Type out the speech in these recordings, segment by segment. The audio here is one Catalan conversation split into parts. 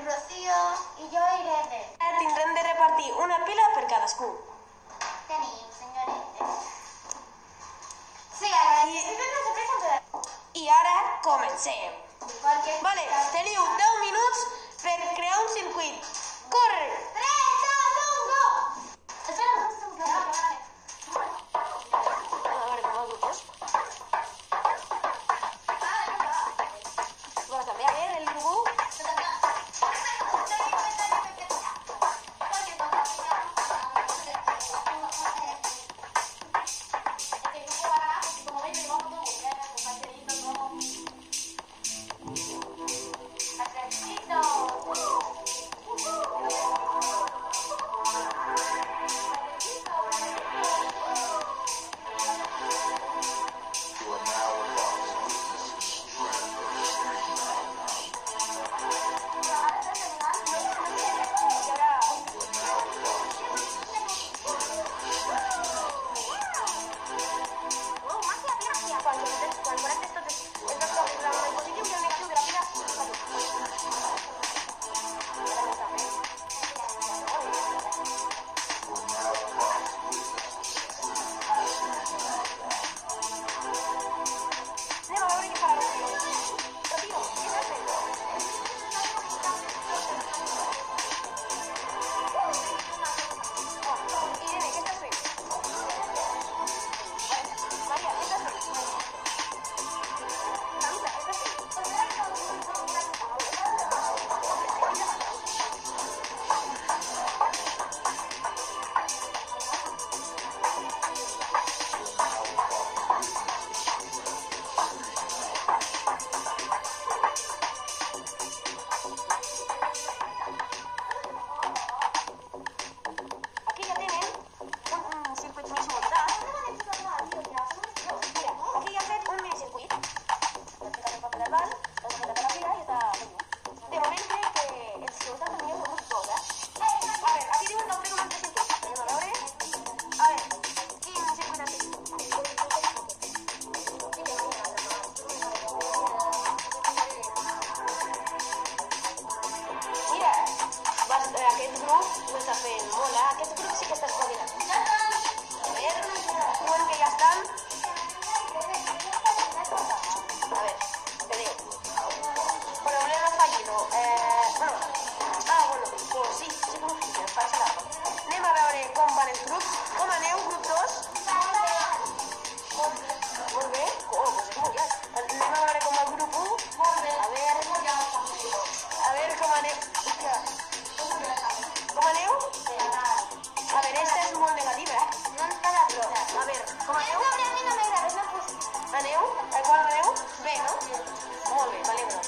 Rocío. I jo, Irene. Tindrem de repartir una pila per cadascú. Tenim, senyoretes. Sí, ara, I ara comencem. Vale, teniu 10 minuts per crear un circuit. Corre! 3, 2, 1, go! Espera, A veure, com els grupos. Bueno, també, a ver, el grupo. Aquest grup ho està fent molt, aquest grup sí que està espavilant. A veure, diuen que ja estan. A veure, espereu. Bueno, no falli, no. Bueno, pues sí que ho fiquem, passa la cosa. Anem a veure com van els grups. Com aneu, grup 2? Molt bé. Pues és molt llarg. Anem a veure com va el grup 1. A veure com aneu. Com aneu? A veure, esta és molt negativa, no ens queda prou. A veure, com aneu? A mi no m'agrada, és una posició. Aneu? A qual aneu? Bé, no? Molt bé, m'alegro.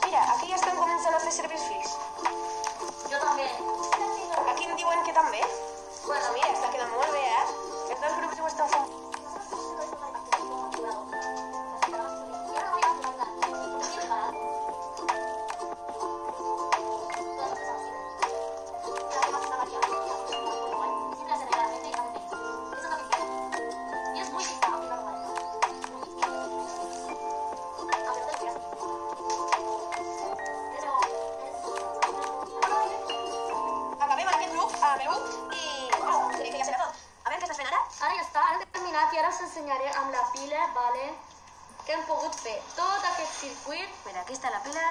Mira, aquí ja estan començant a fer servir els fils. Jo també. Aquí em diuen que també. Bueno, mira, està quedant molt bé, Els dos grups ho estan fent. Us ensenyaré amb la pila, vale, que hem pogut fer tot aquest circuit. Mira, aquí està la pila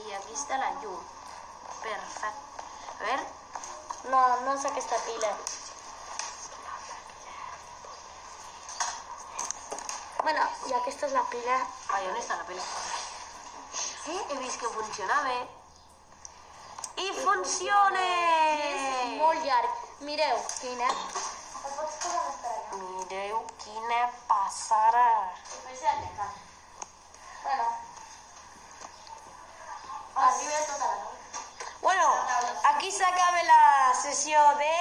i aquí està la llum. Perfecte. A veure. No és aquesta pila. Bueno, i aquesta és la pila. Ai, on està la pila? He vist que funcionava. I funciona! És molt llarg. Mireu, quina. Mireu quina passada. Bueno. Arriba tota la Bueno, aquí s'acaba la sessió de